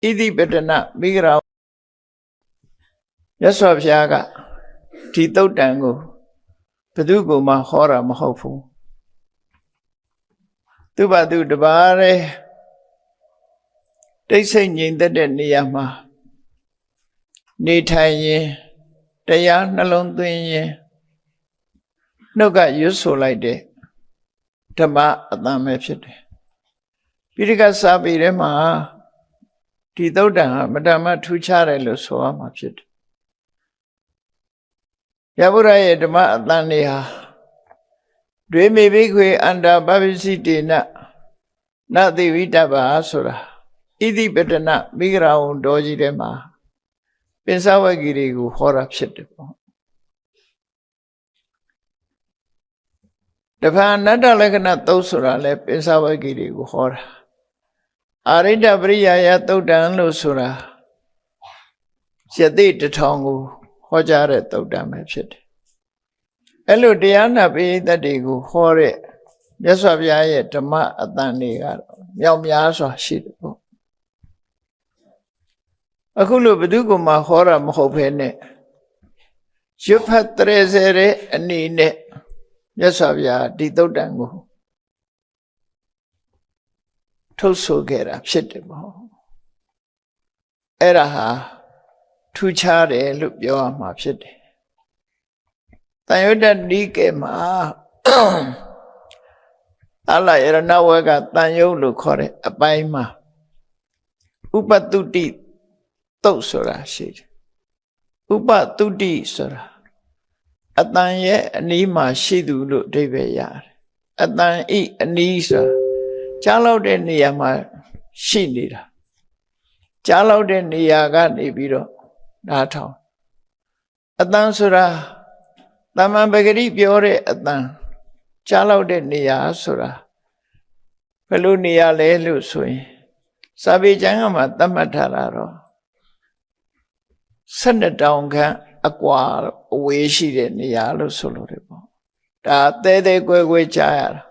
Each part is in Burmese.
Idi Bedana Bigra Yaswabyaga Tito Dango Padugo Mahora Mahofu Tubadu Dabare They say in the Niyama Nitaye Daya Nalonduye No got useful like that. Tama Adamepshit Piriga Sabi Rema Tito Da Madama Tucharelo Soam Upshit Yabura Dama Adania Dreamy Bigwe under Babisi Dina Not the Vita Basura Idi Betana Bigra Doji Dema Pensawa Girigu Horap Shit The Panada Legana Tosura lep in Sawagiri Hora. Arida Bria Yato Dan Lusura. Shadi the Tongu, Hojare to Damapshit. Elo Diana be the Digu Hore. Yasavia Tama Atani Yam Yasa shit. Akulu Bedugu Mahora Mohopene. Shuphat Trezere and Nine. Yasavya Tito Dango Toso Gera Shitabo Eraha Tuchare look your mapshit. Tayoda Dike Ma Allah Eranawaga Tanyo Lukore Abaima Upa Tuti Tosora shit Upa Tuti Sora Atanye Anima Shidu look Deveya. Atan eat Anisa. Chalo de Niyama Shinida. Chalo de Niyaga Nibido. Nato. Atan Sura. Taman Bagari Piore Atan. Chalo de Niya Sura. Pelunia Lelu Sui. Sabi Jangama Tamatararo. Send it down can. Aqua away she didn't yellow soluble. That they go child.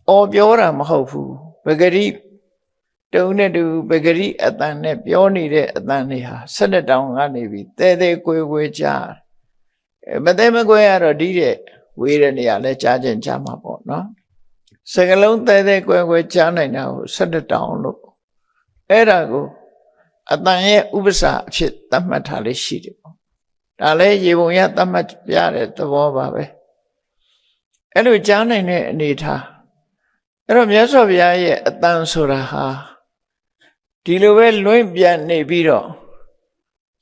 Oh, Bioram hofu. Bagari don't do bagari at the net, Bioni at Dania. Send it down, Anibi. They go child. But they may go out or did it. We didn't yell charge and jam up, no? Second alone, they go China now. Send it down, look. Erago. At the Ubasa shit, that matali shit. Dale Yibuya Tamat Yare the Wababe. Elu Jana Nita. Erom Yasovia at Dansuraha. Diluel Lumbia Nebiro.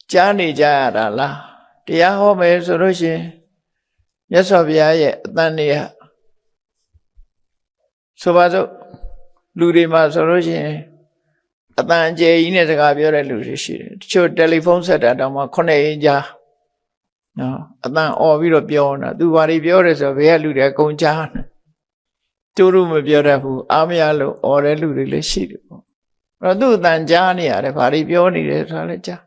Jani Jara la. Diahome Soroshi. Yasovia at Dania. Sobazo Ludima Soroshi. Atanje Ines Gabiore Ludishi. Show telephone set at Dama Coneja. No, Atan or Viro Biona, do what he biores of Yaluda Conjan. Two room of Biorafu, Amialo or Eludile Ship. Radu than Jani at a party Bioni de Salaja.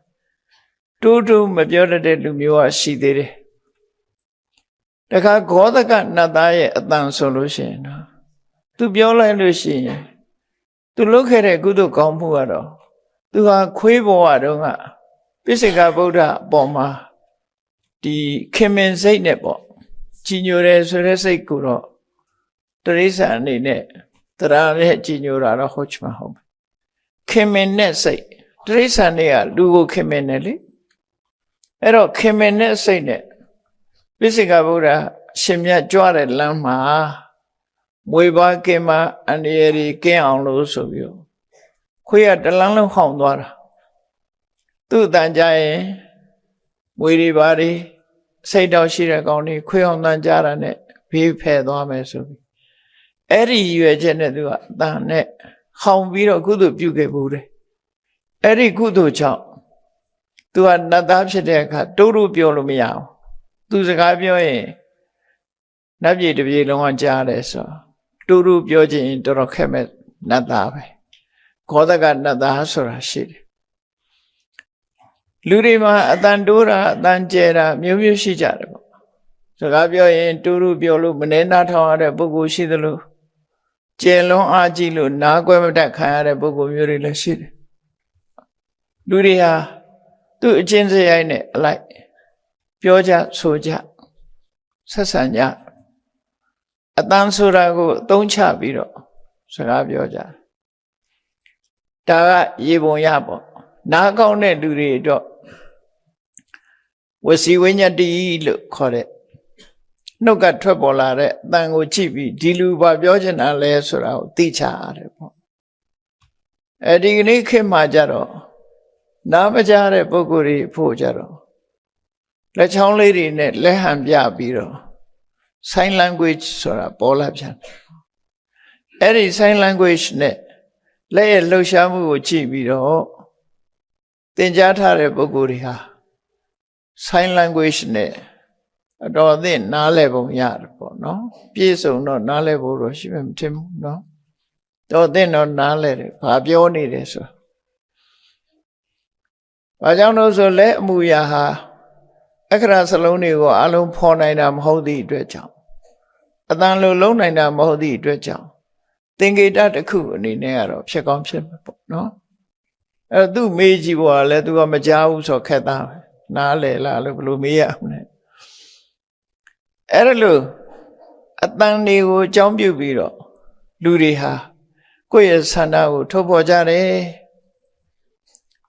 Two room of Biora de Lumua she did it. The car got the cat not die at that solution. To Biola and Lucy. To look at a good computer. To a quibo adonga. Pisica Buddha bomber. The Kimin say nebo. Chinure Surese Kuro. Teresa Nine. Terane Chinura Hochma home. Kimin net say. Teresa Nea Lugo Kiminelli. Ero Kimin net say net. Visigabura Shimya Jore Lama. Weba Kema and Eri Kean Los of you. Queer the Lano Hondwara. Tu Danjae. Weedy body, say down Shira Goni, Quayon Nanjara net, be paid on Mesobi. Eddie, you a general, than net, how we don't go to Buge. Eddie good to chop. To another Shadeka, Dodo Biolomia. To the Gabio, Nabi to be long on Jare, Dodo Bioji into Rokemet, Nadabe. Kodaga Nadahasura shit. Lurima Atandura Danjera Mumu Shijarabo. So Gabio in Turu Biolu Manena Tower Bugu Shidalu. Jelon Ajilu Nagwem Dakaya Bugu Murila Shid. လူတွေဟာသူ့အချင်းစရိုက်နဲ့အလိုက်ပြောကြဆိုကြဆက်ဆံကြအတန်ဆိုတာကိုအသုံးချပြီးတော့စကားပြောကြဒါကရေပုံရပေါ့နားကောင်းတဲ့လူတွေတော့ဝစီဝိညာတိလို့ခေါ်တဲ့နှုတ်ကထွက်ပေါ်လာတဲ့အတန်ကိုကြည့်ပြီးဒီလူဘာပြောချင်တာလဲဆိုတာကိုသိချရတယ်ပေါ့ဒီကနေ့ခေတ်မှာကြတော့နားမကြားတဲ့ပုဂ္ဂိုလ်တွေဖို့ကြတော့လက်ချောင်းလေးတွေနဲ့လက်ဟန်ပြပြီးတော့ sign language ဆိုတာပေါ်လာပြန်အဲ့ဒီ sign language နဲ့လက်ရဲ့လှုပ်ရှားမှုကိုကြည့်ပြီးတော့သင်ကြားထားတဲ့ပုဂ္ဂိုလ်တွေဟာ sign language နဲ့အတော်အသင့်နားလည်ပုံရတယ်ပေါ့နော်ပြည့်စုံတော့နားလည်ဖို့တော့ရှိမှမထင်ဘူးနော်တော့အသင့်တော့နားလည်တယ်ဘာပြောနေတယ်ဆိုဘာကြောင့်လို့ဆိုလဲအမှုရာဟာအခရာစလုံးတွေကိုအလုံးဖော်နိုင်တာမဟုတ်သည့်အတွက်ကြောင့်အတန်လိုလုံးနိုင်တာမဟုတ်သည့်အတွက်ကြောင့်သင်္ကေတတစ်ခုအနေနဲ့ကတော့ဖြစ်ကောင်းဖြစ်မှာပေါ့နော်အဲ့တော့သူမေးကြည့်ဖို့ကလည်းသူကမကြားဘူးဆိုခက်သားပဲနားလေလားလို့ဘယ်လိုမေးရမလဲအဲ့ဒါလို့အတန်တွေကိုအကြောင်းပြုပြီးတော့လူတွေဟာကိုယ့်ရဲ့ဆန္ဒကိုထုတ်ဖော်ကြတယ်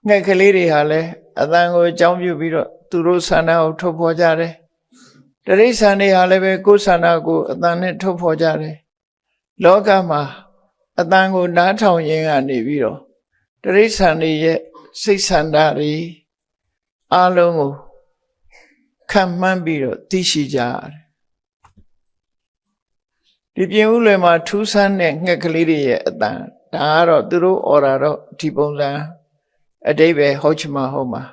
ငှက်ကလေးတွေဟာလည်းအတန်ကိုအကြောင်းပြုပြီးတော့သူတို့ဆန္ဒကိုထုတ်ဖော်ကြတယ်တိရစ္ဆာန်တွေဟာလည်းပဲကိုယ်ဆန္ဒကိုအတန်နဲ့ထုတ်ဖော်ကြတယ်လောကမှာအတန်ကိုနားထောင်ရင်းကနေပြီးတော့တိရစ္ဆာန်တွေရဲ့စိတ်ဆန္ဒတွေအလုံးကိုခံမှန်းပြီးတော့သိရှိကြရတယ်ဒီပြင်ဦးလွယ်မှာထူးဆန်းတဲ့ငှက်ကလေးတွေရဲ့အတန်ဒါကတော့သူတို့အော်တာတော့ဒီပုံစံအတိတ်ပဲဟုတ်ချင်မှဟုတ်မှာ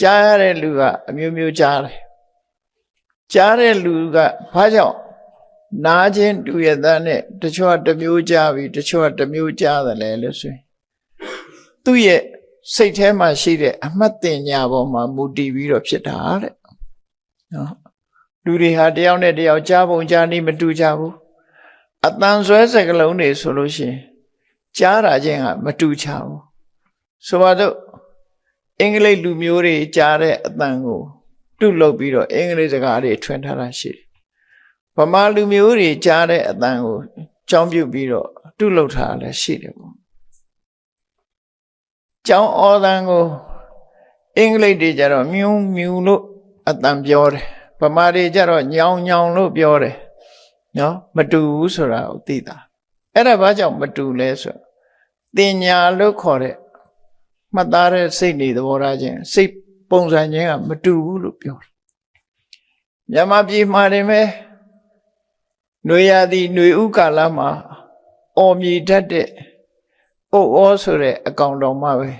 ကြားရတဲ့လူကအမျိုးမျိုးကြားတယ်ကြားတဲ့လူကဘာကြောင့်နားချင်းတူရတဲ့နဲ့တချို့ကတစ်မျိုးကြားပြီးတချို့ကတစ်မျိုးကြားတယ်လေလို့ဆိုရင်သူ့ရဲ့စိတ်ထဲမှာရှိတဲ့အမှတ်တင်ညာပေါ်မှာမူတည်ပြီးတော့ဖြစ်တာတဲ့နော်လူတွေဟာတယောက်နဲ့တယောက်ကြားပုံကြားနည်းမတူကြဘူးအတန်ဆွဲစကလုံးတွေဆိုလို့ရှိရင်ကြားတာချင်းကမတူချဘူးဆိုတော့အင်္ဂလိပ်လူမျိုးတွေကြားတဲ့အတန်ကိုတုလုပ်ပြီးတော့အင်္ဂလိပ်စကားတွေထွင်ထားတာရှိတယ်ဗမာလူမျိုးတွေကြားတဲ့အတန်ကိုကြောင်းပြုတ်ပြီးတော့တုလုပ်ထားတာလည်းရှိတယ်ပေါ့ကျောင်းဩသံကိုအင်္ဂလိပ်တွေကြတော့မြူးမြူးလို့အတန်ပြောတယ်ဗမာတွေကြတော့ညောင်ညောင်လို့ပြောတယ်နော်မတူဘူးဆိုတာကိုသိတာအဲ့ဒါဘာကြောင့်မတူလဲဆိုတင်ညာလို့ခေါ်တဲ့မှတ်သားတဲ့စိတ်နေသဘောထားခြင်းစိတ်ပုံစံချင်းကမတူဘူးလို့ပြောတယ်မြန်မာပြည်မှာနေမဲ့ຫນွေရာသီຫນွေဥကာလမှာအော်မြည်တတ်တဲ့အိုဩဆိုတဲ့အကောင်တော်မှပဲ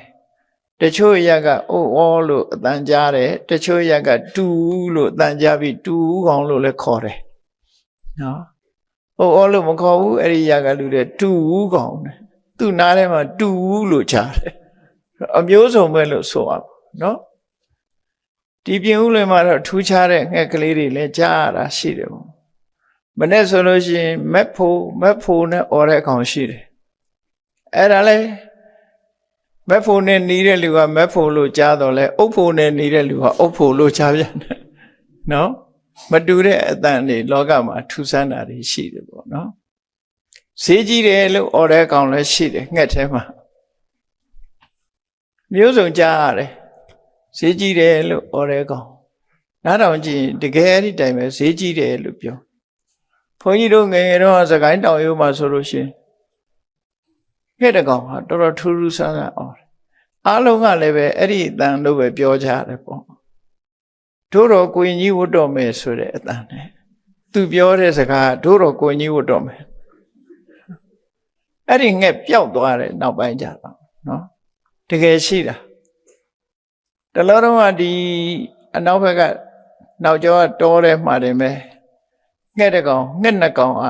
တချို့ရက်ကအိုဩလို့အတန်ကြားတယ်တချို့ရက်ကတူလို့အတန်ကြားပြီးတူကောင်လို့လည်းခေါ်တယ်နော်အိုဩလို့မခေါ်ဘူးအဲ့ဒီရက်ကလူတွေတူကောင်တယ်သူ့နားထဲမှာတူလို့ကြားတယ်အမျိုးစုံပဲလို့ဆိုအောင်နော်ဒီပြင်ဦးလွင်မှာတော့ထူးခြားတဲ့ငှက်ကလေးတွေလည်းကြားရတာရှိတယ်ပေါ့မနေ့ဆိုလို့ရှိရင်မက်ဖိုနဲ့អော်တဲ့ကောင်ရှိတယ်အဲ့ဒါလဲမက်ဖိုနဲ့နီးတဲ့လူကမက်ဖိုလို့ကြားတော့လဲအုပ်ဖိုနဲ့နေတဲ့လူကအုပ်ဖိုလို့ကြားပြန်တယ်နော်မတူတဲ့အတန်တွေလောကမှာထူးဆန်းတာတွေရှိတယ်ပေါ့နော်ဈေးကြီးတယ်လို့អော်တဲ့ကောင်လည်းရှိတယ်ငှက်ထဲမှာမျိုးစုံကြားရတယ်ဈေးကြီးတယ်လို့អော်တဲ့ကောင်နားထောင်ကြည့်တကယ်အဲ့ဒီတိုင်ပဲဈေးကြီးတယ်လို့ပြောဘုန်းကြီးတို့ငယ်ငယ်တော့စကိုင်းတောင်ရိုးမှာဆိုလို့ရှိရင်ငှက်တကောင်ဟာတော်တော်ထူးထူးဆန်းဆန်းအော်အားလုံးကလည်းပဲအဲ့ဒီအတန်လို့ပဲပြောကြတယ်ပေါ့တို့တော်ကိုရင်ကြီးဝတ်တော်မယ်ဆိုတဲ့အတန်နဲ့သူပြောတဲ့စကားတို့တော်ကိုရင်ကြီးဝတ်တော်မယ်အဲ့ဒီငှက်ပျောက်သွားတယ်နောက်ပိုင်းကျတော့နော်တကယ်ရှိတာတလောတော့ကဒီအနောက်ဘက်ကနောက်ကျောကတောထဲမှာတင်ပဲငှက်တကောင်ငှက်နှစ်ကောင်က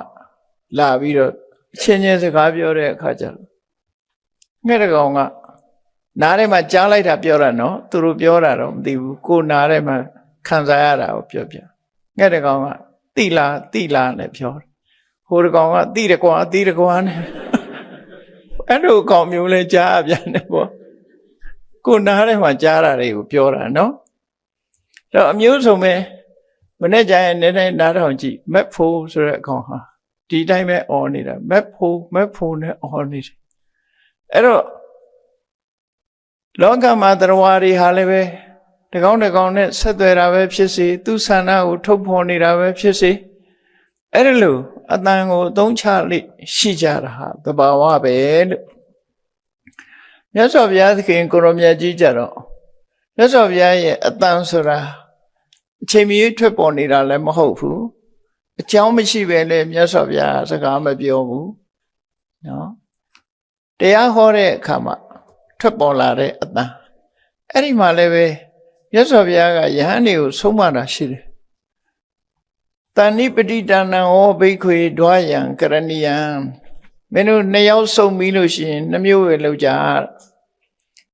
လာပြီးတော့အချင်းချင်းစကားပြောတဲ့အခါကျတော့ငှက်တကောင်ကနားထဲမှာကြားလိုက်တာပြောတာနော်သူတို့ပြောတာတော့မသိဘူးကိုနားထဲမှာခံစားရတာကိုပြောပြငှက်တကောင်ကတိလားနဲ့ပြောတယ်ဟိုတကောင်ကတိတကွာနဲ့အဲ့လိုကောင်မျိုးလဲကြားပြန်တယ်ပေါ့ ကိုနားထဲမှာကြားတာတွေကိုပြောတာနော်တော့အမျိုးဆုံးပဲမနေ့ကျရင်နေ့တိုင်းနားထောင်ကြည့်မက်ဖိုးဆိုတဲ့အကောင်ဟာဒီတိုင်းပဲអော်နေတာမက်ဖိုးနဲ့អော်နေတယ်အဲ့တော့လောကမှာတရားဝါတွေဟာလည်းပဲတကောင်းနဲ့ဆက်သွယ်တာပဲဖြစ်စေသူဆန္ဒကိုထုတ်ဖော်နေတာပဲဖြစ်စေအဲ့ဒါလို့အတန်ကိုသုံးချလိရှိကြတာဟာသဘာဝပဲလို့မြတ်စွာဘုရားသခင်ကိုရောမြတ်ကြီးကြတော့မြတ်စွာဘုရားရဲ့အတန်ဆိုတာအချိန်မီထွက်ပေါ်နေတာလည်းမဟုတ်ဘူးအကြောင်းမရှိပဲလေမြတ်စွာဘုရားစကားမပြောဘူးနော်တရားဟောတဲ့အခါမှာထွက်ပေါ်လာတဲ့အတန်အဲ့ဒီမှာလည်းပဲမြတ်စွာဘုရားကယဟန်တွေကိုဆုံးမတာရှိတယ်တဏိပတိတဏံဟောဘိက္ခွေဒွါယံကရဏီယံမင်းတို့နှစ်ယောက်ဆုံးပြီးလို့ရှိရင်နှမျိုးပဲလောက်ကြ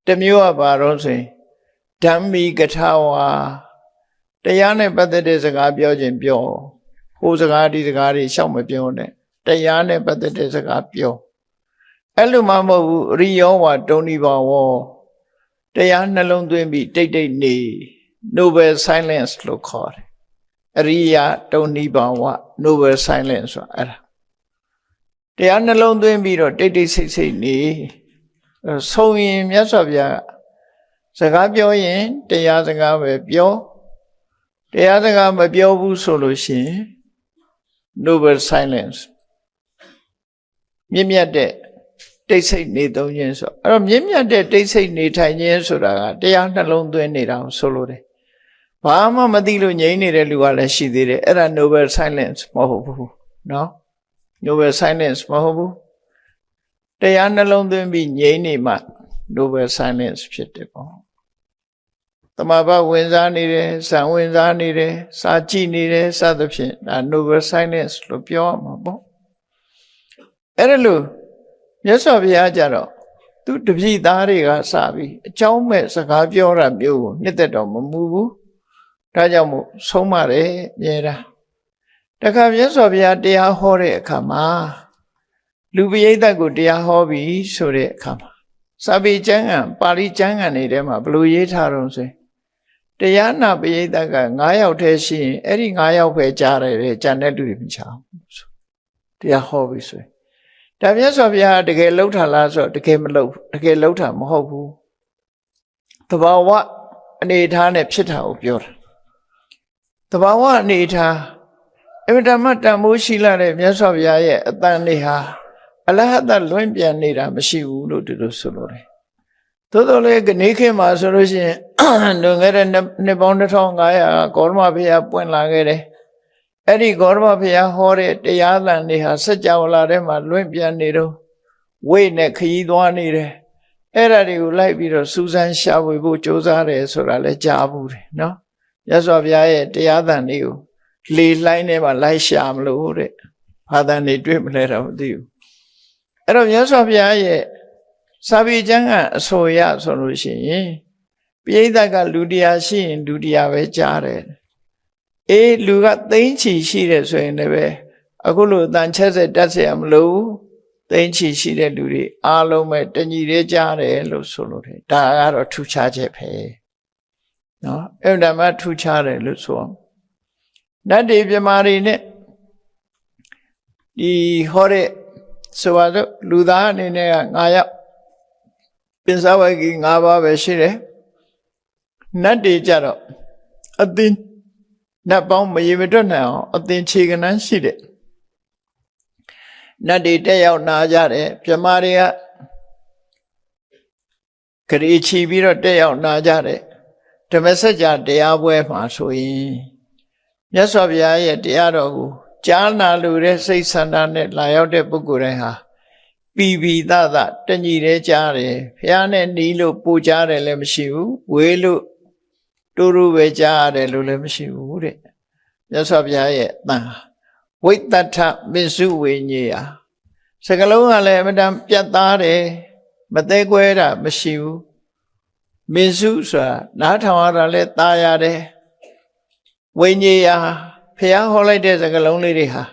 တစ်မျိုးကဘာတော့ဆိုရင်ဓမ္မိကထာဝါတရားနဲ့ပတ်သက်တဲ့စကားပြောခြင်းပြောဟိုစကားဒီစကားတွေရှောက်မပြောနဲ့တရားနဲ့ပတ်သက်တဲ့စကားပြောအဲ့လိုမှမဟုတ်ဘူးရိယောဝတုံဏိဘာဝတရားနှလုံးသွင်းပြီးတိတ်တိတ်နေ Noble Silence လို့ခေါ်တယ်အရိယတုံဏိဘာဝ Noble Silence ဆိုတာအဲ့ဒါတရားနှလုံးသွင်းပြီးတော့တိတ်တိတ်ဆိတ်ဆိတ်နေဆုံးရင်မြတ်စွာဘုရားစကားပြောရင်တရားစကားပဲပြောတရားစကားမပြောဘူးဆိုလို့ရှိရင် Noble Silence မြင့်မြတ်တဲ့တိတ်ဆိတ်နေသုံးခြင်းဆိုအဲ့တော့မြင့်မြတ်တဲ့တိတ်ဆိတ်နေထိုင်ခြင်းဆိုတာကတရားနှလုံးသွင်းနေတာကိုဆိုလိုတယ်ဘာမှမသိလို့ငြိမ်းနေတဲ့လူကလည်းရှိသေးတယ်အဲ့ဒါ Noble Silence မဟုတ်ဘူးနော် Noble Silence မဟုတ်ဘူးတရားနှလုံးသွင်းပြီးငြိမ်းနေမှ Noble Silence ဖြစ်တယ်ပေါ့သမဘာဝင်စားနေတယ်ဇံဝင်စားနေတယ်စာကြည့်နေတယ်စသဖြင့်ဒါ Noble Silence လို့ပြောရမှာပေါ့အဲ့ဒါလို့မြတ်စွာဘုရားကြတော့သူတပည့်သားတွေကစပြီးအကြောင်းမဲ့စကားပြောတာမျိုးကိုနှစ်သက်တော်မမူဘူးဒါကြောင့်မို့ဆုံးမတယ်မြဲတာတခါမြတ်စွာဘုရားတရားဟောတဲ့အခါမှာလူပိဋကတ်ကိုတရားဟောပြီးဆိုတဲ့အခါမှာစာပေကျမ်းဂန်ပါဠိကျမ်းဂန်တွေထဲမှာဘယ်လိုရေးထားတော့ဆိုတရားနာပိဋကတ်က9ယောက်တည်းရှိရင်အဲ့ဒီ9ယောက်ပဲကြားတယ်ကျန်တဲ့လူတွေမချအောင်တရားဟောပြီးဆိုဒါမြတ်စွာဘုရားတကယ်လှုပ်တာလားဆိုတော့တကယ်မလှုပ်တကယ်လှုပ်တာမဟုတ်ဘူးသဘာဝအနေအထားနဲ့ဖြစ်တာကိုပြောတာသဘာဝအနေအထားအမြဲတမ်းတန်ဖိုးရှိလာတဲ့မြတ်စွာဘုရားရဲ့အတန်တွေဟာအလဟတလွင့်ပြန်နေတာမရှိဘူးလို့ဒီလိုဆိုလိုတယ်သို့တော်လည်းကနေခေတ်မှာဆိုလို့ရှိရင်လွန်ခဲ့တဲ့နှစ်ပေါင်း1500ကောရမဘုရားပွင့်လာခဲ့တယ်အဲ့ဒီကောရမဘုရားဟောတဲ့တရားသံတွေဟာစัจ java လာထဲမှာလွင့်ပြန်နေတော့ဝိတ်နဲ့ခရီးသွားနေတယ်အဲ့ဒါတွေကိုလိုက်ပြီးတော့စူးစမ်းရှာဖွေဖို့ကြိုးစားတယ်ဆိုတာလည်းကြားဘူးတယ်နော်မြတ်စွာဘုရားရဲ့တရားသံတွေကိုလေလှိုင်းထဲမှာလိုက်ရှာမလို့တဲ့ဘာသံတွေတွေ့မလဲတော့မသိဘူးအဲ့တော့မြတ်စွာဘုရားရဲ့စာပေကျမ်းကအဆိုရဆိုလို့ရှိရင်ပိဋကတ်ကလူတရားရှိရင်လူတရားပဲကြားတယ်အေးလူကသိန်းချီရှိတယ်ဆိုရင်လည်းအခုလိုအတန်ချက်ဆက်တက်เสียမလို့သိန်းချီရှိတဲ့လူတွေအားလုံးပဲတညီတည်းကြားတယ်လို့ဆိုလို့တယ်ဒါကတော့ထူးခြားချက်ပဲနော်အဲ့ဒါမှထူးခြားတယ်လို့ဆိုအောင်နတ်တွေပြမာတွေနဲ့ဒီဟောတဲ့ဆိုပါတော့လူသားအနေနဲ့က9ယောက်ပင်စဝဂီ9ပါးပဲရှိတယ်နတ်တွေကြတော့အသင်နတ်ပေါင်းမရေမတွက်နိုင်အောင်အသင်ခြေကနန်းရှိတယ်နတ်တွေတက်ရောက်နာကြတယ်ပြမာတွေကဂရေချီပြီးတော့တက်ရောက်နာကြတယ်ဓမ္မစကြာတရားပွဲမှာဆိုရင်မြတ်စွာဘုရားရဲ့တရားတော်ကိုကြားနာလို့တဲ့စိတ်ဆန္ဒနဲ့လာရောက်တဲ့ပုဂ္ဂိုလ်တိုင်းဟာပီပီသသတညီတည်းကြားတယ်ဘုရားနဲ့နီးလို့ပူကြားတယ်လည်းမရှိဘူးဝေးလို့တူတူပဲကြားရတယ်လို့လည်းမရှိဘူးတဲ့မြတ်စွာဘုရားရဲ့အတန်ဝိတ္တထမစ္စုဝိညေယစကလုံးကလည်းအမတန်ပြတ်သားတယ်မသေးကွဲတာမရှိဘူးမစ္စုဆိုတာနားထောင်ရတာလည်းตายရတယ်ဝိညေယဘုရားဟောလိုက်တဲ့စကလုံးလေးတွေဟာ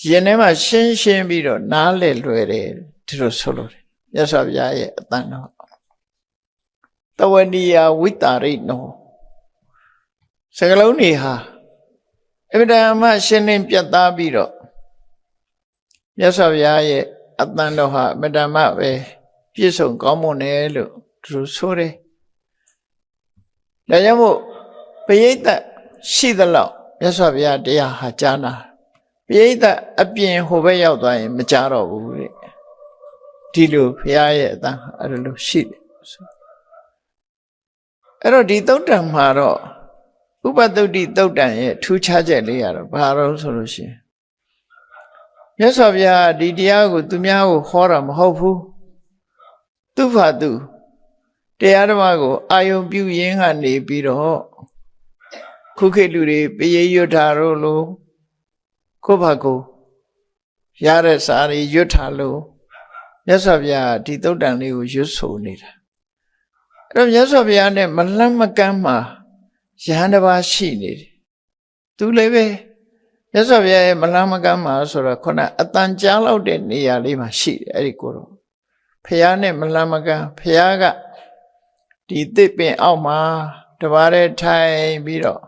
ရင်ထဲမှာရှင်းရှင်းပြီးတော့နားလည်လွယ်တယ်ဒီလိုဆိုလို့တယ်မြတ်စွာဘုရားရဲ့အတန်တော်သ ဝနိယဝိတာရိနောစကလုံးတွေဟာအဗ္ဗဒမရှင်းလင်းပြတ်သားပြီးတော့မြတ်စွာဘုရားရဲ့အတန်တော်ဟာအဗ္ဗဒမပဲပြည့်စုံကောင်းမွန်တယ်လို့သူတို့ဆိုတယ်ဒါကြောင့်မို့ပရိသတ်ရှိသလောက်မြတ်စွာဘုရားတရားဟာကြားနာပရိသတ်အပြင်ဟိုဘက်ရောက်သွားရင်မကြားတော့ဘူးတဲ့ဒီလိုဘုရားရဲ့အတန်အဲ့လိုရှိတယ်အဲ့တော့ဒီသုတ်တံမှာတော့ဥပသုတ္တိသုတ်တံရဲ့ထူးခြားချက်လေးရတော့ဘာလို့ဆိုလို့ရှိရင်မြတ်စွာဘုရားဒီတရားကိုသူများကိုဟောတာမဟုတ်ဘူးသူ့ဘာသူတရားဓမ္မကိုအာယုံပြုရင်းကနေပြီးတော့ခုခေတ်လူတွေပရိယွတ်တာတို့လို့ကိုယ့်ဘာကိုရတဲ့စာတွေရွတ်ထားလို့မြတ်စွာဘုရားဒီသုတ်တံလေးကိုရွတ်ဆိုနေတာအဲ့တော့မြတ်စွာဘုရားနဲ့မလန့်မကမ်းမှာယဟန်တစ်ပါးရှိနေတယ်သူလည်းပဲမြတ်စွာဘုရားရဲ့မလန့်မကမ်းမှာဆိုတော့ခုနအတန်ကြားလောက်တဲ့နေရာလေးမှာရှိတယ်အဲ့ဒီကိုတော့ဘုရားနဲ့မလန့်မကမ်းဘုရားကဒီသစ်ပင်အောက်မှာတပါးတဲ့ထိုင်ပြီးတော့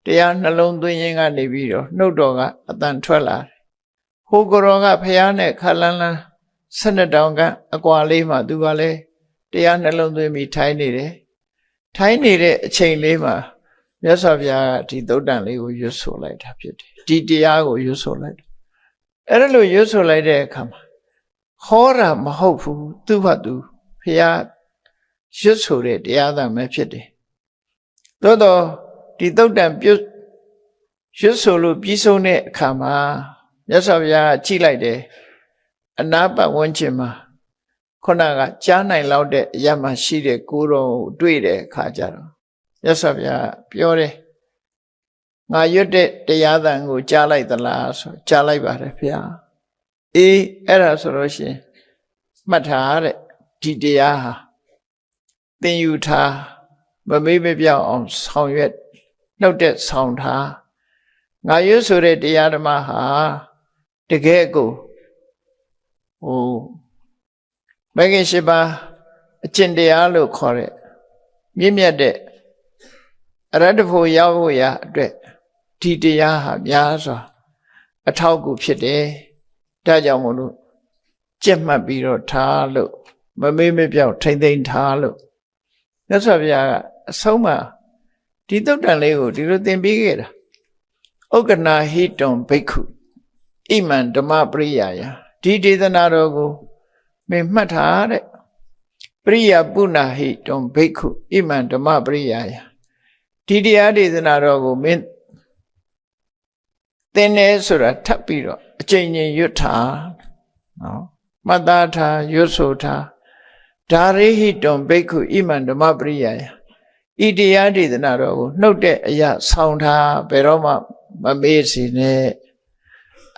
တရားနှလုံးသွင်းခြင်းကနေပြီးတော့နှုတ်တော်ကအတန်ထွက်လာတယ်ဟိုကိုရောကဘုရားနဲ့ခလန်းလန်း12တောင်ကအကွာလေးမှာသူကလည်းတရားနှလုံးသွင်းပြီးထိုင်နေတယ်ထိုင်နေတဲ့အချိန်လေးမှာမြတ်စွာဘုရားကဒီသုတ်တံလေးကိုရွတ်ဆိုလိုက်တာဖြစ်တယ်ဒီတရားကိုရွတ်ဆိုလိုက်တယ်အဲ့ဒါလို့ရွတ်ဆိုလိုက်တဲ့အခါမှာဟောတာမဟုတ်ဘူးသူ့ဘာသူဘုရားရွတ်ဆိုတဲ့တရားသာပဲဖြစ်တယ်သို့တော့ဒီသုတ်တံပြုရွတ်ဆိုလို့ပြီးဆုံးတဲ့အခါမှာမြတ်စွာဘုရားကြည့်လိုက်တယ်အနာပတ်ဝန်းကျင်မှာခုနကကြားနိုင်လောက်တဲ့အရာမှရှိတဲ့ကိုယ်တော်ကိုတွေ့တဲ့အခါကျတော့မြတ်စွာဘုရားပြောတယ်ငါရွတ်တဲ့တရားသံကိုကြားလိုက်သလားဆိုကြားလိုက်ပါတယ်ဘုရားအေးအဲ့ဒါဆိုလို့ရှိရင်မှတ်ထားတဲ့ဒီတရားဟာသင်ယူထားမမေ့မပြောင်းအောင်ဆောင်ရွက်နှုတ်တဲ့ဆောင်ထားငါရွတ်ဆိုတဲ့တရားဓမ္မဟာတကယ်ကိုမဂ္ဂင်၈ပါးအကျင့်တရားလို့ခေါ်တဲ့မြင့်မြတ်တဲ့အရဟတဖို့ရောက်ဖို့ရအတွက်ဒီတရားဟာများစွာအထောက်အကူဖြစ်တယ်ဒါကြောင့်မို့လို့ကြက်မှတ်ပြီးတော့ထားလို့မမေ့မပြောင်းထိမ့်သိမ့်ထားလို့မြတ်စွာဘုရားကအဆုံးမှာဒီသုတ်တံလေးကိုဒီလိုသင်ပေးခဲ့တာဥက္ကနာဟိတုံဘိက္ခုဣမံဓမ္မပရိယာယဒီဒေသနာတော်ကိုမင်းမှတ်ထားတဲ့ပရိယပုဏ္ဏဟိတုံဘိက္ခုဣမံဓမ္မပရိယာယဒီတရားဒေသနာတော်ကိုမင်းသင်တယ်ဆိုတာထပ်ပြီးတော့အကျဉ်းချင်းရွတ်ထားနော်မှတ်သားထားရွတ်ဆိုထားဒါရိဟိတုံဘိက္ခုဣမံဓမ္မပရိယာယဤတရားဒေသနာတော်ကိုနှုတ်တဲ့အရာဆောင်ထားဘယ်တော့မှမမေ့စေနဲ့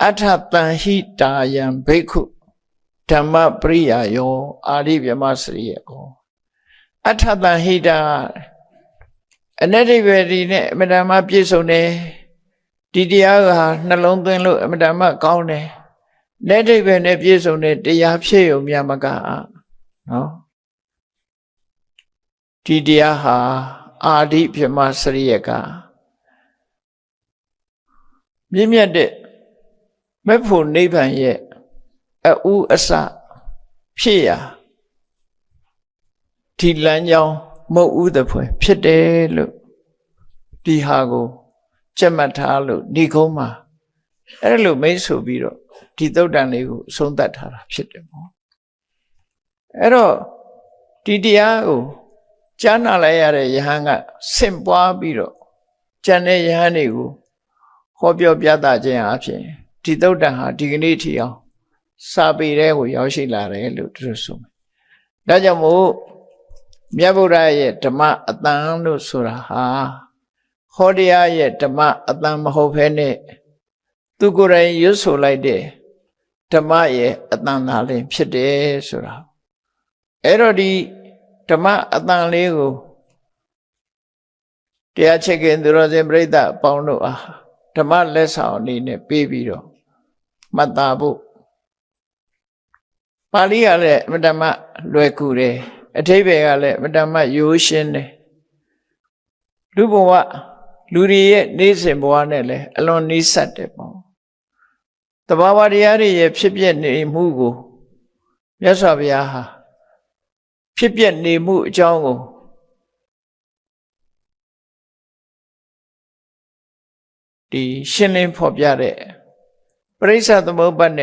အထတန်ဟိတာယံဘိက္ခုဓမ္မပရိယာယောအာရိဗြဟ္မစရိယကောအထတန်ဟိတာအနတ္တိဝေဒီနဲ့အမတမပြည့်စုံတယ်ဒီတရားကနှလုံးသွင်းလို့အမတမကောင်းတယ်လက်တိပဲနဲ့ပြည့်စုံတဲ့တရားဖြစ်ုံမြမကနော်ဒီတရားဟာအာရိဗြဟ္မစရိယကမြင့်မြတ်တဲ့မဖို့နိဗ္ဗာန်ရဲ့အဥအစဖြစ်ရာဒီလမ်းကြောင်းမဟုတ်ဥသဖွယ်ဖြစ်တယ်လို့ဒီဟာကိုကြက်မှတ်ထားလို့ဒီကုန်းမှာအဲ့လိုမိတ်ဆိုပြီးတော့ဒီသုတ်တံလေးကိုအဆုံးသတ်ထားတာဖြစ်တယ်ပေါ့အဲ့တော့ဒီတရားကိုကြားနာလိုက်ရတဲ့ယဟန်ကဆင့်ပွားပြီးတော့ကျန်တဲ့ယဟန်တွေကိုဟောပြောပြသခြင်းအပြင်ဒီသုတ်တံဟာဒီကနေ့ထီအောင်စာပေတဲ့ကိုရောက်ရှိလာတယ်လို့သူတို့ဆိုမယ်ဒါကြောင့်မို့မြတ်ဗုဒ္ဓရဲ့ဓမ္မအတန်လို့ဆိုတာဟာဟောတရားရဲ့ဓမ္မအတန်မဟုတ်ဘဲနဲ့သူကိုယ်တိုင်ရွတ်ဆိုလိုက်တဲ့ဓမ္မရဲ့အတန်သာလင်းဖြစ်တယ်ဆိုတာအဲ့တော့ဒီဓမ္မအတန်လေးကိုတရားချက်ကင်သူတော်စင်ပြိဿအပေါင်းတို့အားဓမ္မလက်ဆောင်အနေနဲ့ပေးပြီးတော့မှတ်သားဖို့ပါဠိကလည်းအမတမလွယ်ကူတယ် အထိပ္ပယ်ကလည်းမတ္တမရိုးရှင်းတယ်လူဘဝလူတွေရဲ့နေ့စဉ်ဘဝနဲ့လည်းအလွန်နီးစပ်တယ်ပေါ့တဘာဝတရားတွေရဲ့ဖြစ်ပျက်နေမှုကိုမြတ်စွာဘုရားဟာဖြစ်ပျက်နေမှုအကြောင်းကိုဒီရှင်းလင်းဖော်ပြတဲ့ပရိစ္ဆသမုပ္ပါဒ်နဲ့